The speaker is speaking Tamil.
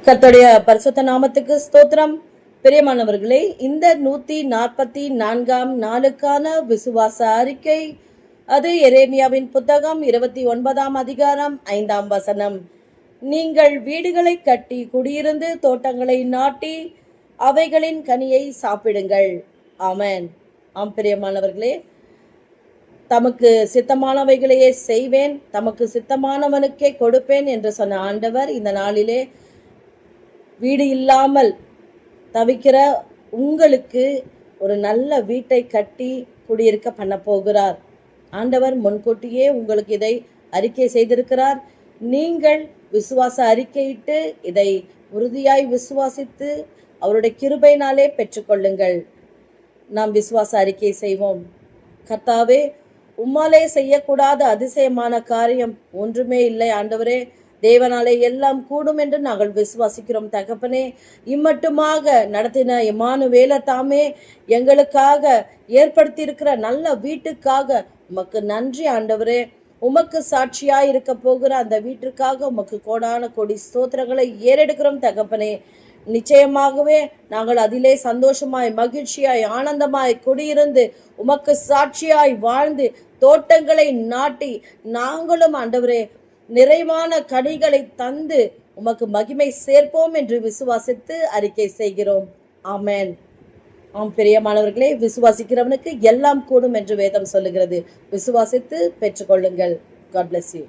கர்த்தருடைய பரிசுத்த நாமத்துக்கு ஸ்தோத்திரம். பிரியமானவர்களே, இந்த 144ஆம் நாளுக்கான விசுவாச அறிக்கை, அது எரேமியாவின் புத்தகம் 29ஆம் அதிகாரம் 5ஆம் வசனம். நீங்கள் வீடுகளை கட்டி குடியிருந்து தோட்டங்களை நாட்டி அவைகளின் கனியை சாப்பிடுங்கள். ஆமென். ஆம் பிரியமானவர்களே, தமக்கு சித்தமானவைகளையே செய்வேன், தமக்கு சித்தமானவனுக்கே கொடுப்பேன் என்று சொன்ன ஆண்டவர் இந்த நாளிலே வீடு இல்லாமல் தவிக்கிற உங்களுக்கு ஒரு நல்ல வீட்டை கட்டி குடியிருக்க பண்ண போகிறார். ஆண்டவர் முன்கூட்டியே உங்களுக்கு இதை அறிக்கை செய்திருக்கிறார். நீங்கள் விசுவாச அறிக்கையிட்டு இதை உறுதியாய் விசுவாசித்து அவருடைய கிருபையினாலே பெற்றுக்கொள்ளுங்கள். நாம் விசுவாச அறிக்கை செய்வோம். கர்த்தாவே, உம்மாலே செய்யக்கூடாத அதிசயமான காரியம் ஒன்றுமே இல்லை ஆண்டவரே. தேவனாலே எல்லாம் கூடும் என்று நாங்கள் விசுவாசிக்கிறோம் தகப்பனே. இம்மட்டுமாக நடத்தின இம்மானுவேலர் தாமே எங்களுக்காக ஏற்படுத்தி இருக்கிற நல்ல வீட்டுக்காக உமக்கு நன்றி ஆண்டவரே. உமக்கு சாட்சியாய் இருக்க போகிற அந்த வீட்டிற்காக உமக்கு கோடான கோடி ஸ்தோத்திரங்களை ஏறெடுக்கிறோம் தகப்பனே. நிச்சயமாகவே நாங்கள் அதிலே சந்தோஷமாய் மகிழ்ச்சியாய் ஆனந்தமாய் குடியிருந்து உமக்கு சாட்சியாய் வாழ்ந்து தோட்டங்களை நாட்டி நாங்களும் ஆண்டவரே நிறைவான கனிகளை தந்து உமக்கு மகிமை சேர்ப்போம் என்று விசுவாசித்து அறிக்கை செய்கிறோம். ஆமென். ஆம் பிரியமானவர்களே, விசுவாசிக்கிறவனுக்கு எல்லாம் கூடும் என்று வேதம் சொல்லுகிறது. விசுவாசித்து பெற்றுக்கொள்ளுங்கள். God bless you.